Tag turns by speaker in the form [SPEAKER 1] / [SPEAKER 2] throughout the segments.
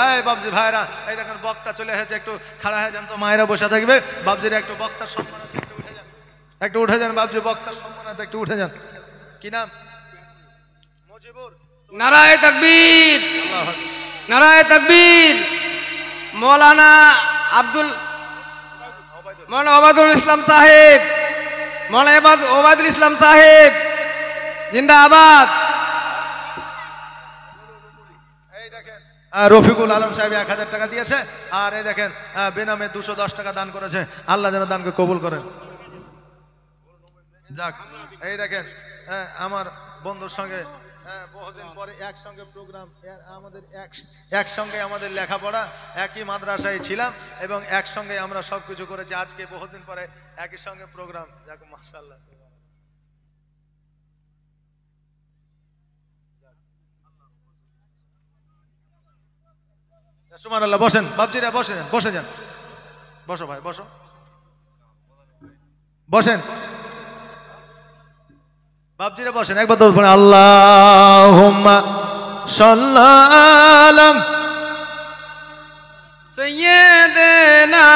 [SPEAKER 1] এই বাবজি ভাইরা, এই দেখেন বক্তা চলে এসেছে, একটু খাড়া হয়ে যান তো, মায়েরা বসে থাকবে। বাবজির একটু বক্তার সম্মানার্থে একটু উঠে যান, একটু উঠে যান বাবজি, বক্তার সম্মানার্থে একটু উঠে যান। কি নাম? মুজিবুর।
[SPEAKER 2] নারায়ে তাকবীর,
[SPEAKER 1] আল্লাহু আকবার।
[SPEAKER 2] নারায়ে তাকবীর। মৌলানা ওবায়দুল ইসলাম সাহেব, মৌলানা ওবায়দুল ইসলাম সাহেব জিন্দাবাদ।
[SPEAKER 1] এই দেখেন রফিকুল আলম সাহেব 1000 টাকা দিয়েছে, আর এই দেখেন বেনামে 210 টাকা দান করেছে। আল্লাহ যেন দানকে কবুল করেন। যাক, এই দেখেন আমার বন্ধুর সঙ্গে বহুদিন পরে একসঙ্গে প্রোগ্রাম, আমাদের একসঙ্গে আমাদের লেখাপড়া, একই মাদ্রাসায় ছিলাম এবং একসঙ্গে আমরা সবকিছু করেছি। আজকে বহুদিন পরে একই সঙ্গে প্রোগ্রাম। যাক, মাশাআল্লাহ। সুবহানাল্লাহ। বসেন বাবজিরা, বসেন, বসে যান, বসো ভাই, বসো, বসেন বাবজিরা, বসেন। একবার দরুদ পড়েন, আল্লাহুম্মা সাল্লি আলা
[SPEAKER 2] সাইয়্যিদিনা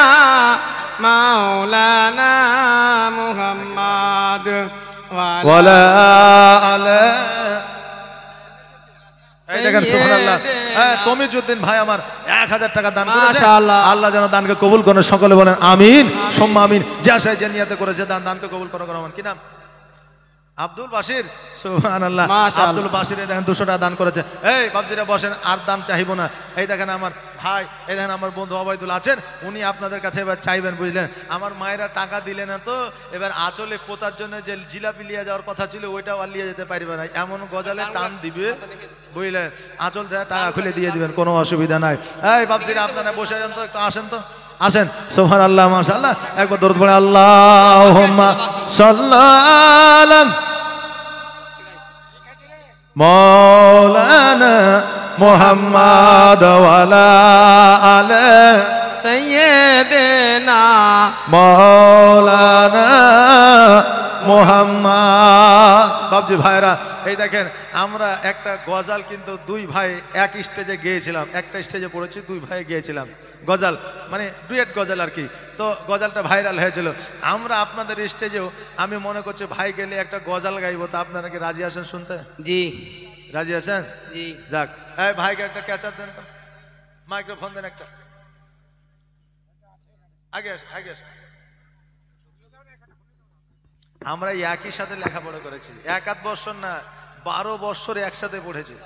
[SPEAKER 2] মাওলানা মুহাম্মদ
[SPEAKER 1] ওয়ালা আলা। এই দেখেন সুবহানাল্লাহ। তমিজউদ্দিন ভাই আমার 1000 টাকা দান করেছে।
[SPEAKER 2] মাশাআল্লাহ।
[SPEAKER 1] আল্লাহ যেন দানকে কবুল করেন। সকলে বলেন আমিন, সুম্মা আমিন। যে আশায় যে নিয়তে করেছে দানকে কবুল করেন। কি নাম? আব্দুল বাশির। সুবহানাল্লাহ। আব্দুল বাশির দেখেন 200 টাকা দান করেছে। এই বাবজিরা বসেন, আর দান চাইব না। এই দেখেন আমার ভাই, এই দেখেন আমার বন্ধু ওবায়দুল আছেন, উনি আপনাদের কাছে এবার চাইবেন, বুঝলেন। আমার মায়েরা টাকা দিলে না তো, এবার আঁচলে পোতার জন্য যে জিলাপি লিয়ে যাওয়ার কথা ছিল ওইটাও আর লিয়ে যেতে পারবে না, এমন গজালে টান দিবে, বুঝলেন। আঁচল থেকে টাকা খুলে দিয়ে দিবেন, কোনো অসুবিধা নাই। এই বাবজিরা আপনারা বসে যান তো, একটু আসেন তো, আসেন। সুবহানাল্লাহ, মাশাআল্লাহ। একবার দরুদ পড়ে, আল্লাহুম্মা সাল্লি আলা মাওলানা মুহাম্মদ ওয়ালা আলা
[SPEAKER 2] সাইয়্যিদিনা
[SPEAKER 1] মাওলানা মুহাম্মদ। বাবজি ভাইরা, এই দেখেন আমরা একটা গজাল কিন্তু দুই ভাই এক স্টেজে গেয়েছিলাম, একটা স্টেজে পড়েছি, দুই ভাই গিয়েছিলাম গজাল, মানে ডুয়েট গজাল আর কি। তো গজালটা ভাইরাল হয়েছিল। আমরা আপনাদের স্টেজেও আমি মনে করছি ভাই গেলে একটা গজাল গাইবো, তা আপনারা কি রাজি আছেন শুনতে?
[SPEAKER 2] জি,
[SPEAKER 1] রাজি আছেন?
[SPEAKER 2] জি।
[SPEAKER 1] যাক, এই ভাইকে একটা ক্যাচার দেন তো, মাইক্রোফোন দেন একটা। আগে আসেন, আগে আসেন। আমরা একই সাথে লেখাপড়া করেছি, 1-8 বছর না, 12 বছর একসাথে পড়েছি,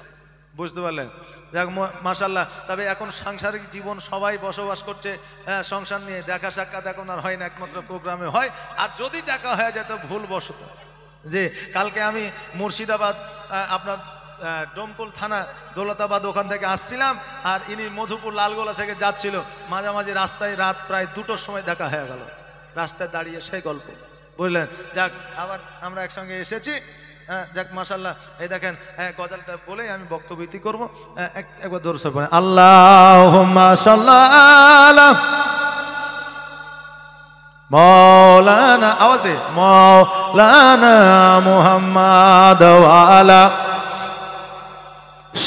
[SPEAKER 1] বুঝতে পারলেন। যাক, মাশাআল্লাহ। তবে এখন সাংসারিক জীবন সবাই বসবাস করছে, হ্যাঁ, সংসার নিয়ে দেখা সাক্ষাৎ এখন আর হয় না, একমাত্র প্রোগ্রামে হয়। আর যদি দেখা হয়ে যায় তো ভুলবশত। যে কালকে আমি মুর্শিদাবাদ আপনার ডোমকল থানা দৌলতাবাদ ওখান থেকে আসছিলাম, আর ইনি মধুপুর লালগোলা থেকে যাচ্ছিল, মাঝামাঝি রাস্তায় রাত প্রায় 2টোর সময় দেখা হয়ে গেল, রাস্তায় দাঁড়িয়ে সেই গল্প, বুঝলেন। যাক, আবার আমরা একসঙ্গে এসেছি। যাক, মাশাআল্লাহ। এই দেখেন গজালটা বলেই আমি বক্তব্য ইতি করবো। একবার দরুদ শরীফ পড়েন, আল্লাহুম্মা সাল্লি আলা মাওলানা, আওয়াজ দে, মাওলানা মুহাম্মদ ওয়ালা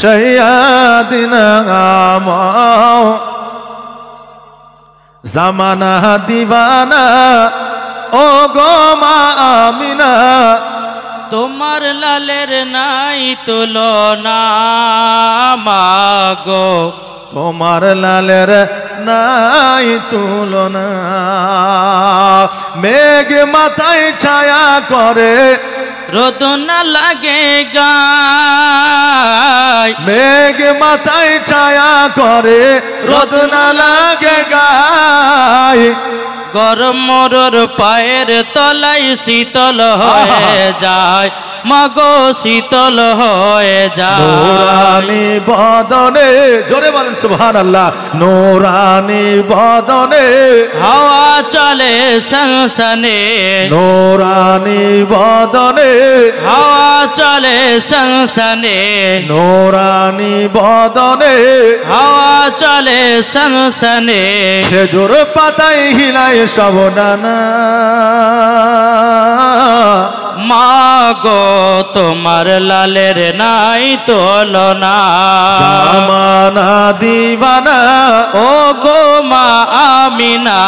[SPEAKER 1] সাইয়্যিদিনা জামানা দিবানা ও গো মা আমিনা,
[SPEAKER 3] তোমার লালের নাই তুলনা মাগো,
[SPEAKER 1] তোমার লালের নাই তুলনা। মেঘ মাথায় ছায়া করে,
[SPEAKER 3] রোদ না লাগে গায়,
[SPEAKER 1] মেঘ মাথায় ছায়া করে, রোদ না লাগে গায়।
[SPEAKER 3] গরম মরর পায়ের তলায় শীতল হয়ে যায় মাগো, শীতল হয়ে যায়।
[SPEAKER 1] নূরানি বদনে, জোরে বলেন সুবহানাল্লাহ। নূরানি বদনে
[SPEAKER 3] হাওয়া চলে সংসনে,
[SPEAKER 1] নূরানি বদনে
[SPEAKER 3] হাওয়া চলে সংসনে,
[SPEAKER 1] নূরানি বদনে
[SPEAKER 3] হাওয়া চলে সংসনে।
[SPEAKER 1] খেজুর পাতায় হিলায় সব ডানা,
[SPEAKER 3] মা গো তোমার লালের নাই তুলনা
[SPEAKER 1] জামানা দিবানা
[SPEAKER 3] ও গো মা আমিনা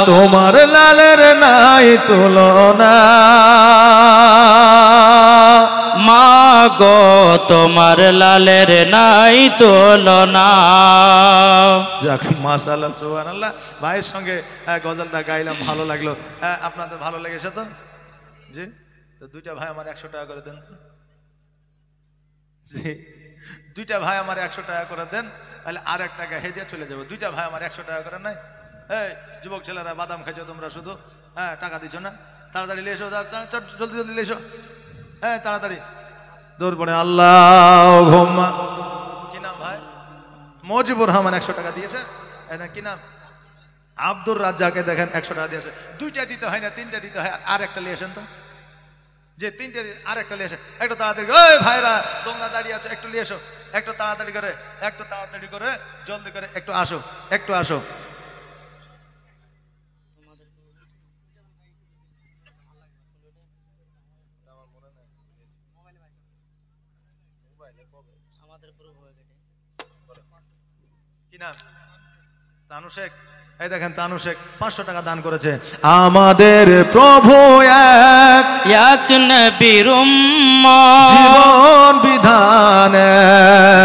[SPEAKER 1] তোমার লালের নাই তুলনা
[SPEAKER 3] মা গো তোমার লালের নাই তুলনা।
[SPEAKER 1] যাক মাশাআল্লাহ সুবহানাল্লাহ। ভাইয়ের সঙ্গে গজলটা গাইলাম, ভালো লাগলো। আপনাদের ভালো লেগেছে তো? জি, তো দুইটা ভাই আমার 100 টাকা করে দেন তো। জি, দুইটা ভাই আমার 100 টাকা করে দেন, তাহলে আর এক টাকা হেদিয়া চলে যাবে। দুইটা ভাই আমার 100 টাকা করে নাই। এই যুবক ছেলেরা বাদাম খাইছো তোমরা শুধু, টাকা দিচ্ছ না? তাড়াতাড়ি এসো, জলদি জলদি এসো, তাড়াতাড়ি দৌড় পড়ে। আল্লাহ কি নাম ভাই? মজিবুর রহমান 100 টাকা দিয়েছে। কি নাম? আব্দুর রাজ্জাকে দেখেন 100 টাকা দিয়েছে। দুইটা দিতে হয় না, তিনটা দিতে হয়। আর একটা নিয়ে আসেন তো, যে তিনটে আর একটা নিয়ে আসে। একটু তাড়াতাড়ি, ওই ভাইরা তোমরা দাঁড়িয়ে আছো, একটু নিয়ে এসো, একটু তাড়াতাড়ি করে, একটু তাড়াতাড়ি করে, জলদি করে একটু আসো, একটু আসো। কি নাম? তানু শেখ। এই দেখেন তানু শেখ 500 টাকা দান করেছে। আমাদের প্রভু
[SPEAKER 3] এক নবীর উম্মত
[SPEAKER 1] জীবন বিধান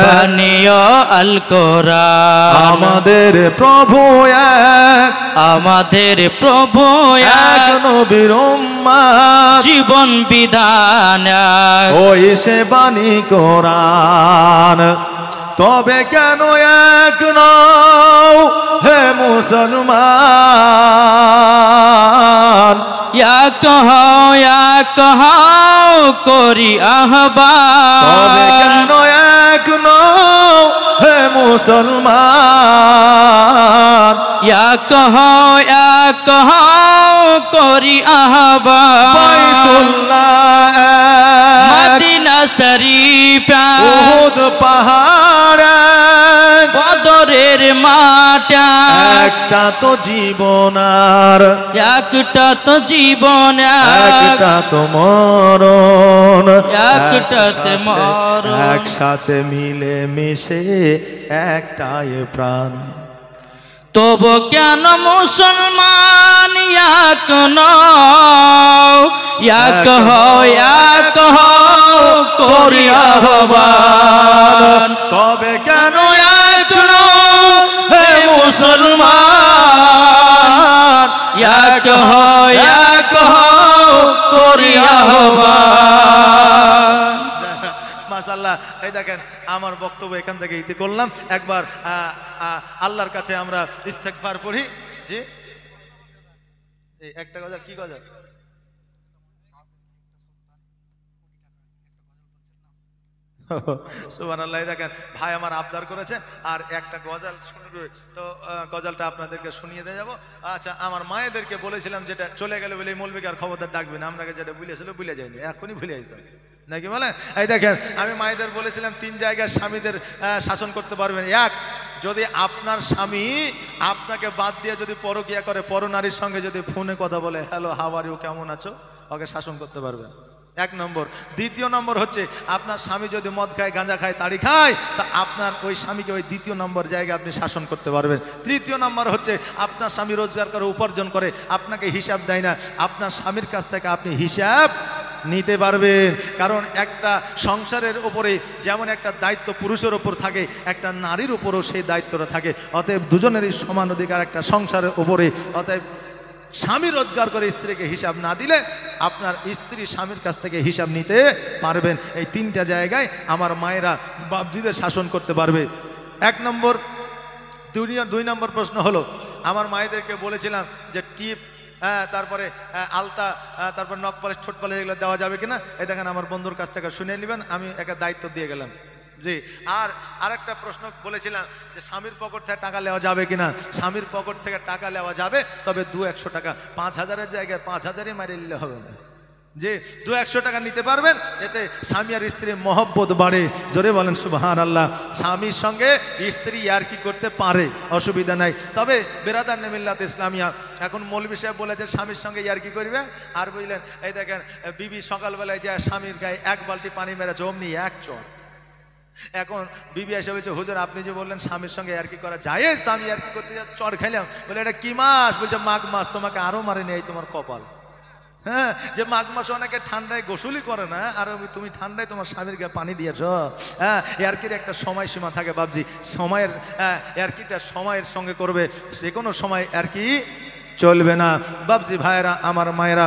[SPEAKER 3] বানিয়ে আল কোরআন
[SPEAKER 1] আমাদের প্রভু
[SPEAKER 3] আমাদের প্রভু
[SPEAKER 1] এক নবীর উম্মত
[SPEAKER 3] জীবন বিধান
[SPEAKER 1] ওই সে বাণী কোরআন। তবে কেন এক নও হে মুসলমান?
[SPEAKER 3] এক হও করি আহ্বান।
[SPEAKER 1] তবে কেন এক নও হে মুসলমান?
[SPEAKER 3] এক হও করি আহ্বান।
[SPEAKER 1] বাইতুল্লাহ
[SPEAKER 3] মদিনা শরীফ
[SPEAKER 1] উহুদ পাহাড়
[SPEAKER 3] বদরের মাঠ
[SPEAKER 1] একটা তো জীবন আর
[SPEAKER 3] একটা তো জীবন
[SPEAKER 1] একটা তো মরণ
[SPEAKER 3] একটাতে মরণ।
[SPEAKER 1] একসাথে মিলে মিশে একটাই প্রাণ।
[SPEAKER 3] তবু কেন মুসলমান এক নও? এক হও করি আহ্বান।
[SPEAKER 1] তবে কেন এক নও হে মুসলমান?
[SPEAKER 3] এক হও করি আহ্বান।
[SPEAKER 1] মাশাআল্লাহ। এই দেখেন আমার বক্তব্য এখান থেকে ইতি করলাম। একবার আল্লাহর কাছে আমরা ইস্তেগফার পড়ি। জি, এই একটা গজল কি গজল? সুবহানাল্লাহ। দেখেন ভাই আমার আবদার করেছে আর একটা গজল শুনবে, তো গজলটা আপনাদেরকে শুনিয়ে দিয়ে যাবো। আচ্ছা, আমার মায়েদেরকে বলেছিলাম যেটা চলে গেলে বলে মৌলবীকে আর খবরদার ডাকবেন, আপনাকে যেটা ভুলেছিল ভুলে যায়নি, এখনই ভুলে যেত নাকি বলে? এই দেখেন আমি মায়েদের বলেছিলাম 3 জায়গায় স্বামীদের শাসন করতে পারবেন। এক, যদি আপনার স্বামী আপনাকে বাদ দিয়ে যদি পরকিয়া করে, পরনারীর সঙ্গে যদি ফোনে কথা বলে, হ্যালো হাউ আর ইউ, কেমন আছো, ওকে শাসন করতে পারবেন। 1 নম্বর। দ্বিতীয় নম্বর হচ্ছে আপনার স্বামী যদি মদ খায়, গাঁজা খায়, তাড়ি খায়, তা আপনার ওই স্বামীকে ওই 2য় নম্বর জায়গায় আপনি শাসন করতে পারবেন। 3য় নম্বর হচ্ছে আপনার স্বামী রোজগার করে, উপার্জন করে, আপনাকে হিসাব দেয় না, আপনার স্বামীর কাছ থেকে আপনি হিসাব নিতে পারবেন। কারণ একটা সংসারের উপরে যেমন একটা দায়িত্ব পুরুষের উপর থাকে, একটা নারীর উপরও সেই দায়িত্বটা থাকে। অতএব দুজনেরই সমান অধিকার একটা সংসারের উপরে। অতএব স্বামী রোজগার করে স্ত্রীকে হিসাব না দিলে আপনার স্ত্রী স্বামীর কাছ থেকে হিসাব নিতে পারবেন। এই 3টা জায়গায় আমার মায়েরা বাপজিদের শাসন করতে পারবে। 1 নম্বর। 2 নম্বর প্রশ্ন হলো, আমার মায়েদেরকে বলেছিলাম যে টিপ, তারপরে আলতা, তারপর নখ পালিশ, ঠোঁট পালিশ এগুলো দেওয়া যাবে কিনা। এই দেখেন আমার বন্ধুর কাছ থেকে শুনে নেবেন, আমি একটা দায়িত্ব দিয়ে গেলাম। জি, আর আরেকটা প্রশ্ন বলেছিলাম যে স্বামীর পকেট থেকে টাকা নেওয়া যাবে কিনা। স্বামীর পকেট থেকে টাকা নেওয়া যাবে, তবে 200-100 টাকা। 5000-এর জায়গায় 5000ই মারিয়ে নিলে হবে না। যে 200-100 টাকা নিতে পারবেন, এতে স্বামী আর স্ত্রীর মহব্বত বাড়ে। জোরে বলেন সুবহানাল্লাহ। স্বামীর সঙ্গে স্ত্রী ইয়ার্কি করতে পারে, অসুবিধা নাই। তবে বেরাদার মিল্লাত ইসলামিয়া এখন মৌলভী সাহেব বলেছে স্বামীর সঙ্গে ইয়ার্কি করবে, আর বুঝলেন এই দেখেন বিবি সকালবেলায় যায় স্বামীর গায়ে 1 বালতি পানি মেরেছে, অমনি 1 চড়। এখন বিবি এসে বলছে হুজুর আপনি যে বললেন স্বামীর সঙ্গে ইয়ার্কি করা জায়েজ, তা আমি ইয়ার্কি করতে চড় খাইলাম। বলে এটা কি মাস? বলছে মাঘ মাস, তোমাকে আরো মারেনি, এই তোমার কপাল। হ্যাঁ, যে মাঘ মাসে অনেকে ঠান্ডায় গোসলই করে না, আর তুমি ঠান্ডায় তোমার স্বামীর গায়ে পানি দিয়েছ। হ্যাঁ, ইয়ার্কির একটা সময়সীমা থাকে বাবজি, সময়ের ইয়ার্কিটা সময়ের সঙ্গে করবে, যে কোনো সময় ইয়ার্কি চলবে না। বাবজি ভাইয়েরা, আমার মায়েরা,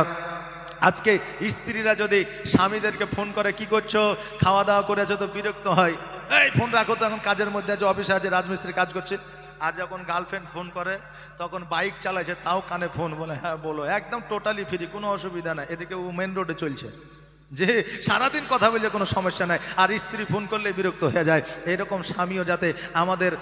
[SPEAKER 1] আজকে স্ত্রীরা যদি স্বামীদেরকে ফোন করে কি করছো, খাওয়া দাওয়া করে যত বিরক্ত হয়, এই ফোন রাখো তো, এখন কাজের মধ্যে আছে, অফিসে আছে, রাজমিস্ত্রি কাজ করছে। আর যখন গার্লফ্রেন্ড ফোন করে তখন বাইক চালাইছে তাও কানে ফোন, বলে হ্যাঁ বলো, একদম টোটালি ফ্রি, কোনো অসুবিধা নাই। এদিকে ও মেন রোডে চলছে, যে সারাদিন কথা বললে কোনো সমস্যা নাই, আর স্ত্রী ফোন করলে বিরক্ত হয়ে যায়। এরকম স্বামীও যাতে আমাদের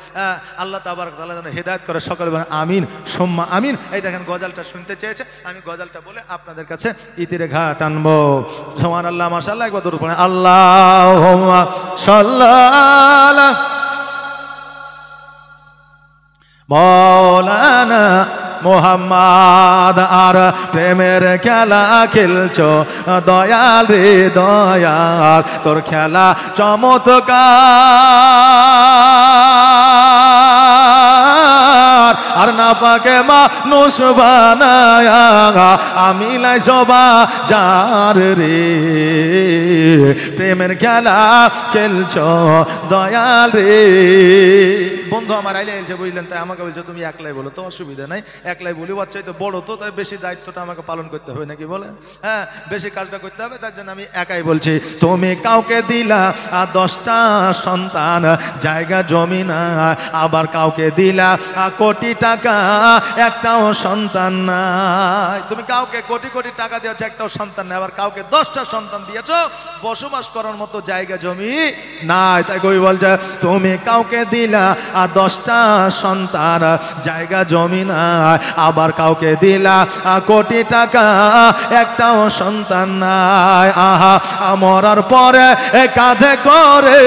[SPEAKER 1] আল্লাহ তাবারক তাআলা যেন হেদায়েত করে, সকলে বলেন আমিন সুম্মা আমিন। এই দেখেন গজালটা শুনতে চেয়েছে, আমি গজালটা বলে আপনাদের কাছে ইতিরে ঘা টানবো। সুবহানাল্লাহ, মাশাআল্লাহ, একবার দরুদ পড়েন, আল্লাহুম্মা সাল্লি মৌলানা মোহাম্মদ। আর প্রেমের খেলা খেলছো দয়াল রে দয়াল, তোর খেলা চমৎকার। আর না পাকে মানুষ বানায়া আমি লাই সবা যার রে, প্রেমের খেলা খেলছো দয়াল রে। বন্ধু আমার আইলে এসে বুঝলেন, তাই আমাকে বলছে তুমি একলাই বলো, তো অসুবিধা নাই, একলাই বলি, বাচ্চাই তো বড়, তো তাই বেশি দায়িত্বটা আমাকে পালন করতে হবে নাকি বলেন? হ্যাঁ, বেশি কাজটা করতে হবে, তার জন্য আমি একাই বলছি। তুমি কাউকে দিলা 10টা সন্তান, জায়গা জমি না, আবার কাউকে দিলা কোটি টাকা, একটাও সন্তান নাই। তুমি কাউকে কোটি কোটি টাকা দিয়েছো, একটাও সন্তান নাই, আবার কাউকে 10টা সন্তান দিয়েছো, বসবাস করার মতো জায়গা জমি নাই। তাই কবি বলছে তুমি কাউকে দিলা 10টা সন্তান, জায়গা জমি নাই, আবার কাউকে দিলা কোটি টাকা, একটাও সন্তান নাই। আহা, মরার পরে কাঁধে করে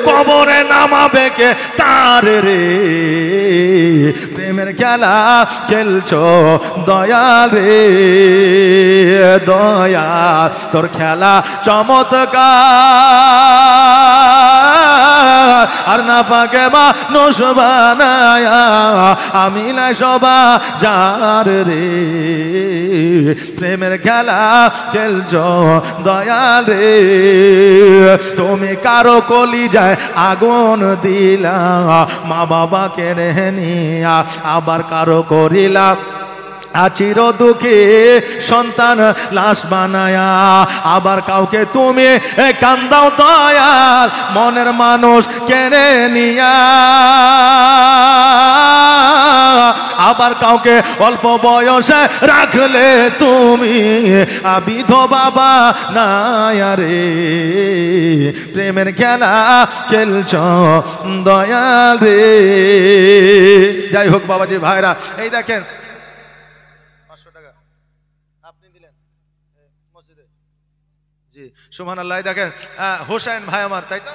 [SPEAKER 1] কবরে নামাবে কে তার রে, প্রেমের খেলা খেলছো দয়াল রে দয়াল, তোর খেলা চমৎকার। আর না পাকে মানুষ বানায়া আমি না সবা যার রে, প্রেমের খেলা খেলছো দয়াল রে। তুমি কারো কলি যায় আগুন দিলা, মা বাবাকে রেহে নিয়া, আবার কারো করিলা চির দুঃখী সন্তান লাশ বানায়া, আবার কাউকে তুমি কান্দাও দয়াল মনের মানুষ কেড়ে নিয়া, আবার কাউকে অল্প বয়সে রাখলে তুমি বিধবা বানায়া রে, প্রেমের খেলা খেলছ দয়াল রে। যাই হোক বাবাজি ভাইরা, এই দেখেন 500 টাকা আপনি দিলেন মসজিদে, জি সুবহানাল্লাহ। দেখেন হোসেন ভাই আমার, তাই তো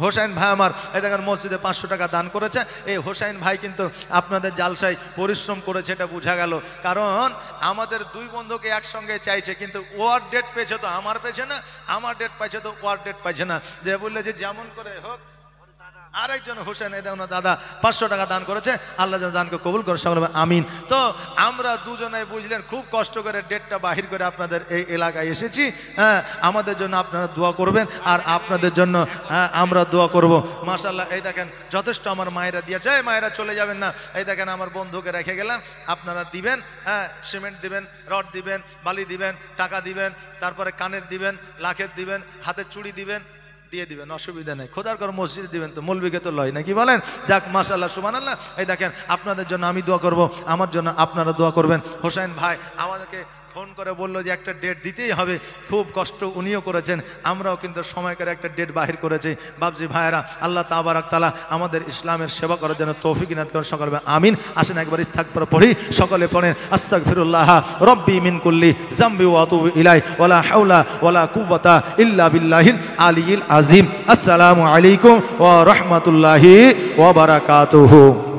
[SPEAKER 1] হোসেন ভাই আমার, এই দেখেন মসজিদে 500 টাকা দান করেছে। এই হোসেন ভাই কিন্তু আপনাদের জালসায় পরিশ্রম করেছে, এটা বোঝা গেল। কারণ আমাদের দুই বন্ধুকে একসঙ্গে চাইছে, কিন্তু ওয়ার ডেট পেয়েছে তো আমার পেয়েছে না, আমার ডেট পাইছে তো ওয়ার ডেট পাইছে না। যে বললে যে যেমন করে হোক, আরেকজন হোসেন এই দেখুন দাদা 500 টাকা দান করেছে, আল্লাহ যেন দানকে কবুল করে, সকলে আমিন। তো আমরা দুজনে বুঝলেন খুব কষ্ট করে ডেটটা বাহির করে আপনাদের এই এলাকায় এসেছি। হ্যাঁ, আমাদের জন্য আপনারা দোয়া করবেন, আর আপনাদের জন্য আমরা দোয়া করব। মাশাআল্লাহ, এই দেখেন যথেষ্ট আমার মায়েরা দিয়েছে। এই মায়েরা চলে যাবেন না, এই দেখেন আমার বন্ধুকে রেখে গেলাম, আপনারা দিবেন। হ্যাঁ, সিমেন্ট দিবেন, রড দিবেন, বালি দিবেন, টাকা দিবেন, তারপরে কানের দিবেন, লাখের দিবেন, হাতের চুড়ি দিবেন, দিয়ে দিবেন, অসুবিধা নেই। খোদার কর মসজিদে দিবেন তো, মৌলবীকে তো লয় নাকি বলেন? যাক মাশাআল্লাহ সুবহানাল্লাহ। এই দেখেন আপনাদের জন্য আমি দোয়া করব, আমার জন্য আপনারা দোয়া করবেন। হোসেন ভাই আমাদেরকে ফোন করে বললো যে একটা ডেট দিতেই হবে, খুব কষ্ট উনিও করেছেন, আমরাও কিন্তু সময় করে একটা ডেট বাহির করেছি। বাবজি ভাইয়েরা, আল্লাহ তাবারাক তাআলা আমাদের ইসলামের সেবা করার জন্য তৌফিক ইনায়াত করেন সকলে, আমিন। আসেন একবার ইস্তিগফার পড়ি, সকলে পড়েন আস্তাগফিরুল্লাহ রব্বি মিন কুল্লি যামবি ওয়া আতুবু ইলাই ওয়ালা হাওলা ওয়ালা কুওয়াতা ইল্লা বিল্লাহিল আলিয়্যিল আযীম। আসসালামু আলাইকুম ওয়া রাহমাতুল্লাহি ওয়া বারাকাতুহু।